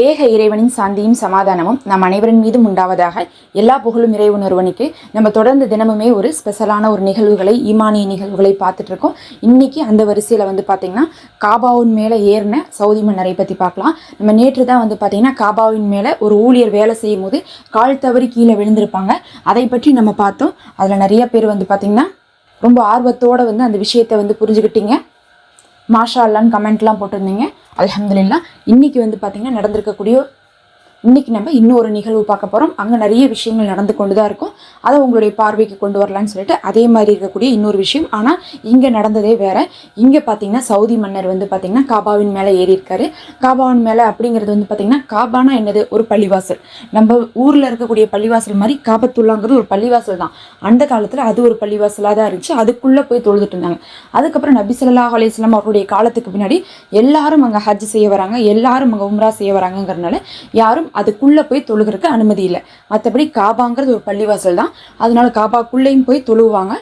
ஏக இறைவனின் சாந்தியும் சமாதானமும் நம் அனைவரின் மீதும் உண்டாவதாக. எல்லா புகழும் இறைவன் ஒருவனுக்கு. நம்ம தொடர்ந்து தினமுமே ஒரு ஸ்பெஷலான ஒரு நிகழ்வுகளை, ஈமானிய நிகழ்வுகளை பார்த்துட்டு இருக்கோம். இன்னைக்கு அந்த வரிசையில் பார்த்தீங்கன்னா காபாவின் மேலே ஏறின சவுதி மன்னரை பற்றி பார்க்கலாம். நம்ம நேற்று தான் பார்த்தீங்கன்னா காபாவின் மேலே ஒரு ஊழியர் வேலை செய்யும் போது கால் தவறி கீழே விழுந்திருப்பாங்க. அதை பற்றி நம்ம பார்த்தோம். அதில் நிறைய பேர் பார்த்தீங்கன்னா ரொம்ப ஆர்வத்தோடு அந்த விஷயத்தை புரிஞ்சுக்கிட்டீங்க. மாஷா அல்லான்னு கமெண்ட்லாம் போட்டிருந்தீங்க. அல்ஹம்துலில்லாஹ். இன்றைக்கி பார்த்தீங்கன்னா நடந்திருக்கக்கூடிய இன்றைக்கி நம்ம இன்னொரு நிகழ்வு பார்க்க போகிறோம். அங்கே நிறைய விஷயங்கள் நடந்து கொண்டு தான் இருக்கும். அதை உங்களுடைய பார்வைக்கு கொண்டு வரலான்னு சொல்லிட்டு அதே மாதிரி இருக்கக்கூடிய இன்னொரு விஷயம். ஆனால் இங்கே நடந்ததே வேறு. இங்கே பார்த்தீங்கன்னா சவுதி மன்னர் பார்த்தீங்கன்னா காபாவின் மேலே ஏறி இருக்காரு. காபாவின் மேலே அப்படிங்கிறது பார்த்தீங்கன்னா காபானா என்னது? ஒரு பள்ளிவாசல். நம்ம ஊரில் இருக்கக்கூடிய பள்ளிவாசல் மாதிரி காபத்துல்லாங்கிறது ஒரு பள்ளிவாசல் தான். அந்த காலத்தில் அது ஒரு பள்ளிவாசலாக தான் இருந்துச்சு. அதுக்குள்ளே போய் தொழுதுட்டு இருந்தாங்க. அதுக்கப்புறம் நபி ஸல்லல்லாஹு அலைஹி வஸல்லம் அவருடைய காலத்துக்கு பின்னாடி எல்லாரும் அங்கே ஹஜ் செய்ய வராங்க, எல்லாரும் அங்கே உம்ரா செய்ய வராங்கிறதுனால யாரும் அதுக்குள்ளே போய் தொழுகிறதுக்கு அனுமதி இல்லை. மற்றபடி காபாங்கிறது ஒரு பள்ளிவாசல் தான். அதனால காபாக்குள்ளேயும் போய் தொழுவாங்க.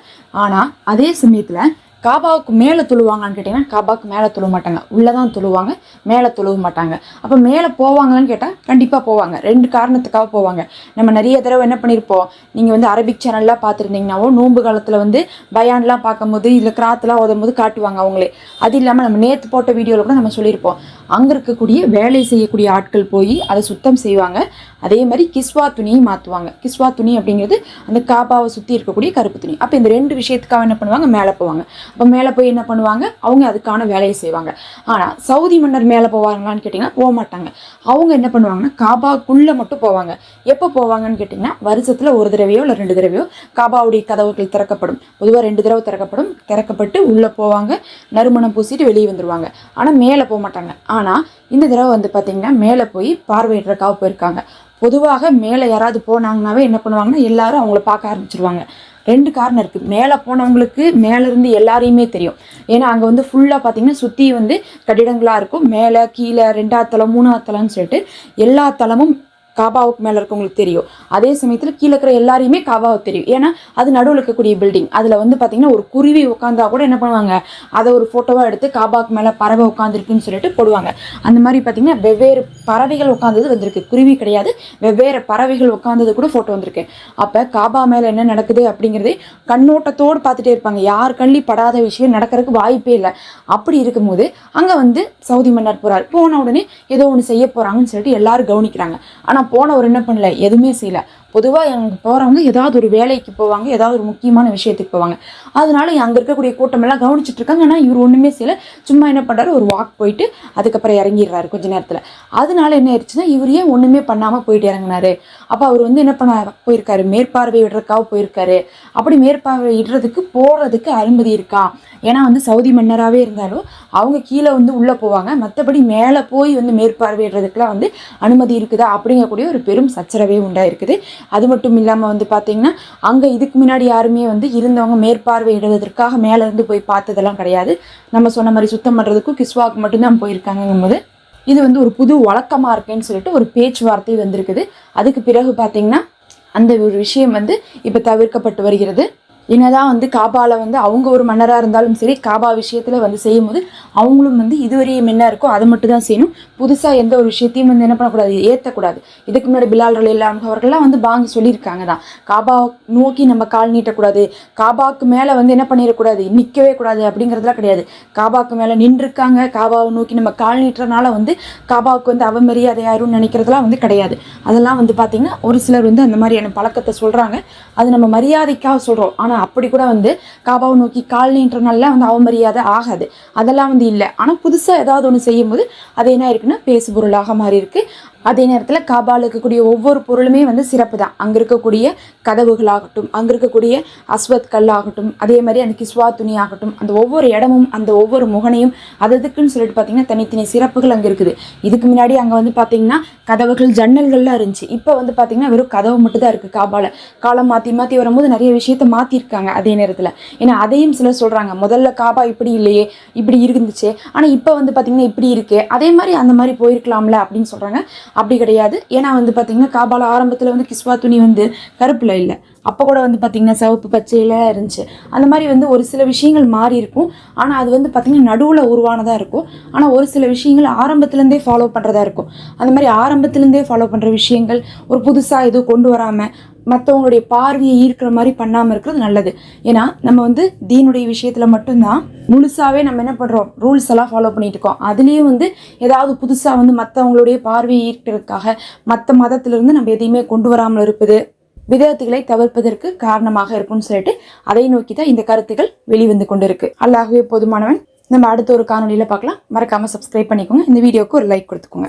ஆனால் அதே சமயத்தில் காபாவுக்கு மேலே தொழுவாங்கன்னு கேட்டிங்கன்னா காபாவுக்கு மேலே தொழுவ மாட்டாங்க, உள்ளே தான் தொழுவாங்க, மேலே தொழுவ மாட்டாங்க. அப்போ மேலே போவாங்களான்னு கேட்டால் கண்டிப்பாக போவாங்க. ரெண்டு காரணத்துக்காக போவாங்க. நம்ம நிறைய தடவை என்ன பண்ணியிருப்போம், நீங்கள் அரபிக் சேனல்லாம் பார்த்துருந்தீங்கன்னாவோ நோன்பு காலத்தில் பயான்லாம் பார்க்கும்போது இல்லை கிராத்தெலாம் ஓதும் போது காட்டுவாங்க அவங்களே. அது இல்லாமல் நம்ம நேற்று போட்ட வீடியோவில் கூட நம்ம சொல்லியிருப்போம், அங்கே இருக்கக்கூடிய வேலை செய்யக்கூடிய ஆட்கள் போய் அதை சுத்தம் செய்வாங்க. அதே மாதிரி கிஸ்வா துணியை மாற்றுவாங்க. கிஸ்வா துணி அப்படிங்கிறது அந்த காபாவை சுற்றி இருக்கக்கூடிய கருப்பு துணி. அப்போ இந்த ரெண்டு விஷயத்துக்காக என்ன பண்ணுவாங்க, மேலே போவாங்க. அப்போ மேலே போய் என்ன பண்ணுவாங்க, அவங்க அதுக்கான வேலையை செய்வாங்க. ஆனால் சவுதி மன்னர் மேலே போவாங்களான்னு கேட்டிங்கன்னா போக மாட்டாங்க. அவங்க என்ன பண்ணுவாங்கன்னா காபாக்குள்ளே மட்டும் போவாங்க. எப்போ போவாங்கன்னு கேட்டிங்கன்னா வருஷத்தில் ஒரு தடவையோ இல்லை 2 தடவையோ காபாவுடைய கதவுகள் திறக்கப்படும். பொதுவாக 2 தடவை திறக்கப்பட்டு உள்ளே போவாங்க, நறுமணம் பூசிட்டு வெளியே வந்துடுவாங்க. ஆனால் மேலே போக மாட்டாங்க. ஆனால் இந்த தடவை பார்த்திங்கன்னா மேலே போய் பார்வையிடுறக்காக போயிருக்காங்க. பொதுவாக மேலே யாராவது போனாங்கன்னாவே என்ன பண்ணுவாங்கன்னா எல்லாரும் அவங்கள பார்க்க ஆரம்பிச்சிருவாங்க. 2 காரணம் இருக்குது. மேலே போனவங்களுக்கு மேலேருந்து எல்லாரையுமே தெரியும். ஏன்னா அங்கே ஃபுல்லாக பார்த்திங்கன்னா சுற்றி கட்டிடங்களாக இருக்கும். மேலே கீழே 2ஆவது தளம் 3ஆவது தளம்னு சொல்லிட்டு எல்லா தளமும் காபாவுக்கு மேலே இருக்கவங்களுக்கு தெரியும். அதே சமயத்தில் கீழே இருக்கிற எல்லாரையுமே காபாவுக்கு தெரியும். ஏன்னா அது நடுவில் இருக்கக்கூடிய பில்டிங். அதில் பார்த்திங்கன்னா ஒரு குருவி உட்காந்தா கூட என்ன பண்ணுவாங்க, அதை ஒரு ஃபோட்டோவாக எடுத்து காபாவுக்கு மேலே பறவை உட்காந்துருக்குன்னு சொல்லிட்டு போடுவாங்க. அந்த மாதிரி பார்த்திங்கன்னா வெவ்வேறு பறவைகள் உட்காந்தது வந்திருக்கு. குருவி கிடையாது, வெவ்வேறு பறவைகள் உட்காந்தது கூட ஃபோட்டோ வந்திருக்கு. அப்போ காபா மேலே என்ன நடக்குது அப்படிங்கிறதே கண்ணோட்டத்தோடு பார்த்துட்டே இருப்பாங்க. யார் கண்ணி படாத விஷயம் நடக்கிறதுக்கு வாய்ப்பே இல்லை. அப்படி இருக்கும்போது அங்கே சவுதி மன்னர் போகிறார். போன உடனே ஏதோ ஒன்று செய்ய போகிறாங்கன்னு சொல்லிட்டு எல்லாரும் கவனிக்கிறாங்க. ஆனால் போனவர் என்ன பண்ணல, எதுவுமே செய்யலை. பொதுவாக அங்கே போகிறவங்க ஏதாவது ஒரு வேலைக்கு போவாங்க, ஏதாவது ஒரு முக்கியமான விஷயத்துக்கு போவாங்க. அதனால அங்கே இருக்கக்கூடிய கூட்டமெல்லாம் கவனிச்சுட்டு இருக்காங்க. ஆனால் இவர் ஒன்றுமே செய்யலை. சும்மா என்ன பண்ணுறாரு, ஒரு வாக் போயிட்டு அதுக்கப்புறம் இறங்கிடுறாரு கொஞ்ச நேரத்தில். அதனால என்ன ஆயிடுச்சுன்னா இவர் ஏன் ஒன்றுமே பண்ணாமல் போயிட்டு இறங்கினாரு. அப்போ அவர் என்ன பண்ண போயிருக்காரு, மேற்பார்வையிடுறதுக்காக போயிருக்காரு. அப்படி மேற்பார்வையிடுறதுக்கு போகிறதுக்கு அனுமதி இருக்கா? ஏன்னா சவுதி மன்னராகவே இருந்தாலும் அவங்க கீழே உள்ளே போவாங்க. மற்றபடி மேலே போய் மேற்பார்வையிடுறதுக்குலாம் அனுமதி இருக்குதா அப்படிங்கக்கூடிய ஒரு பெரும் சச்சரவே உண்டாயிருக்குது. அது மட்டும் இல்லாமல் பார்த்திங்கன்னா அங்கே இதுக்கு முன்னாடி யாருமே இருந்தவங்க மேற்பார்வையிடுவதற்காக மேலேருந்து போய் பார்த்ததெல்லாம் கிடையாது. நம்ம சொன்ன மாதிரி சுத்தம் பண்ணுறதுக்கும் கிஸ்வாவுக்கு மட்டும்தான் போயிருக்காங்கும் போது இது ஒரு புது வழக்கமாக இருக்கேன்னு சொல்லிட்டு ஒரு பேச்சுவார்த்தை வந்திருக்குது. அதுக்கு பிறகு பார்த்திங்கன்னா அந்த ஒரு விஷயம் இப்போ தவிர்க்கப்பட்டு வருகிறது. என்னதான் காபாவில் அவங்க ஒரு மன்னராக இருந்தாலும் சரி, காபா விஷயத்தில் செய்யும்போது அவங்களும் இதுவரையும் என்ன இருக்கோ அதை மட்டும் தான் செய்யணும். புதுசாக எந்த ஒரு விஷயத்தையும் என்ன பண்ணக்கூடாது, ஏற்றக்கூடாது. இதுக்கு முன்னாடி பிலால் ரலியல்லாஹு அவர்கள்லாம் பாங்க சொல்லியிருக்காங்க தான், காபா நோக்கி நம்ம கால் நீட்டக்கூடாது, காபாவுக்கு மேலே என்ன பண்ணிடக்கூடாது, நிற்கவே கூடாது அப்படிங்கிறதுலாம் கிடையாது. காபாவுக்கு மேலே நின்றுருக்காங்க, காபாவை நோக்கி நம்ம கால் நீட்டுறதுனால காபாவுக்கு அவமரியாதை யாரும் நினைக்கிறதுலாம் கிடையாது. அதெல்லாம் பார்த்திங்கன்னா ஒரு சிலர் அந்த மாதிரியான பழக்கத்தை சொல்கிறாங்க. அது நம்ம மரியாதைக்காக சொல்கிறோம். ஆனால் அப்படி கூட காபாவை நோக்கி கால் நீட்டுறதுனால அவமரியாதை ஆகாது. அதெல்லாம் இல்லை. ஆனால் புதுசாக ஏதாவது ஒன்று செய்யும்போது அது என்ன இருக்குன்னா பேசுபொருளாக மாறி இருக்கு. அதே நேரத்தில் காபாவில் இருக்கக்கூடிய ஒவ்வொரு பொருளுமே சிறப்பு தான். அங்கே இருக்கக்கூடிய கதவுகளாகட்டும், அங்கே இருக்கக்கூடிய அஸ்வத் கல்லாகட்டும், அதே மாதிரி அந்த கிஸ்வா துணி ஆகட்டும், அந்த ஒவ்வொரு இடமும் அந்த ஒவ்வொரு முகனையும் அதுக்குன்னு சொல்லிட்டு பார்த்திங்கன்னா தனித்தனி சிறப்புகள் அங்கே இருக்குது. இதுக்கு முன்னாடி அங்கே பார்த்திங்கன்னா கதவுகள் ஜன்னல்கள்லாம் இருந்துச்சு. இப்போ பார்த்திங்கன்னா வெறும் கதவு மட்டும் தான் இருக்குது. காபாவில் காலம் மாற்றி வரும்போது நிறைய விஷயத்த மாற்றிருக்காங்க. அதே நேரத்தில் ஏன்னா அதையும் சிலர் சொல்கிறாங்க, முதல்ல காபா இப்படி இல்லையே, இப்படி இருந்துச்சு, ஆனால் இப்போ பார்த்திங்கன்னா இப்படி இருக்கே, அதே மாதிரி அந்த மாதிரி போயிருக்கலாம்ல அப்படின்னு சொல்கிறாங்க. அப்படி கிடையாது. ஏன்னா பார்த்திங்கன்னா காபால ஆரம்பத்தில் கிஸ்வா துணி கருப்பில் இல்லை, அப்போ கூட வந்து பார்த்திங்கன்னா சிவப்பு பச்சையில் இருந்துச்சு. அந்த மாதிரி வந்து ஒரு சில விஷயங்கள் மாறி இருக்கும். ஆனால் அது வந்து பார்த்திங்கன்னா நடுவில் உருவானதாக இருக்கும். ஆனால் ஒரு சில விஷயங்கள் ஆரம்பத்துலேருந்தே ஃபாலோ பண்ணுறதா இருக்கும். அந்த மாதிரி ஆரம்பத்துலேருந்தே ஃபாலோ பண்ணுற விஷயங்கள் ஒரு புதுசாக எதுவும் கொண்டு வராமல் மற்றவங்களுடைய பார்வையை ஈர்க்கிற மாதிரி பண்ணாமல் இருக்கிறது நல்லது. ஏன்னா நம்ம வந்து தீனுடைய விஷயத்தில் மட்டும்தான் முழுசாகவே நம்ம என்ன பண்ணுறோம், ரூல்ஸ் எல்லாம் ஃபாலோ பண்ணிட்டு இருக்கோம். அதுலேயும் வந்து ஏதாவது புதுசாக வந்து மற்றவங்களுடைய பார்வையை ஈர்க்கிறதுக்காக மற்ற மதத்திலிருந்து நம்ம எதையுமே கொண்டு வராமல் இருப்பது விதத்துகளை தவிர்ப்பதற்கு காரணமாக இருக்கும்னு சொல்லிட்டு அதை நோக்கி தான் இந்த கருத்துக்கள் வெளிவந்து கொண்டு இருக்கு. அல்லாஹ்வே போதுமானவன். நம்ம அடுத்த ஒரு காணொலியில் பார்க்கலாம். மறக்காமல் சப்ஸ்கிரைப் பண்ணிக்கோங்க. இந்த வீடியோவுக்கு ஒரு லைக் கொடுத்துக்கோங்க.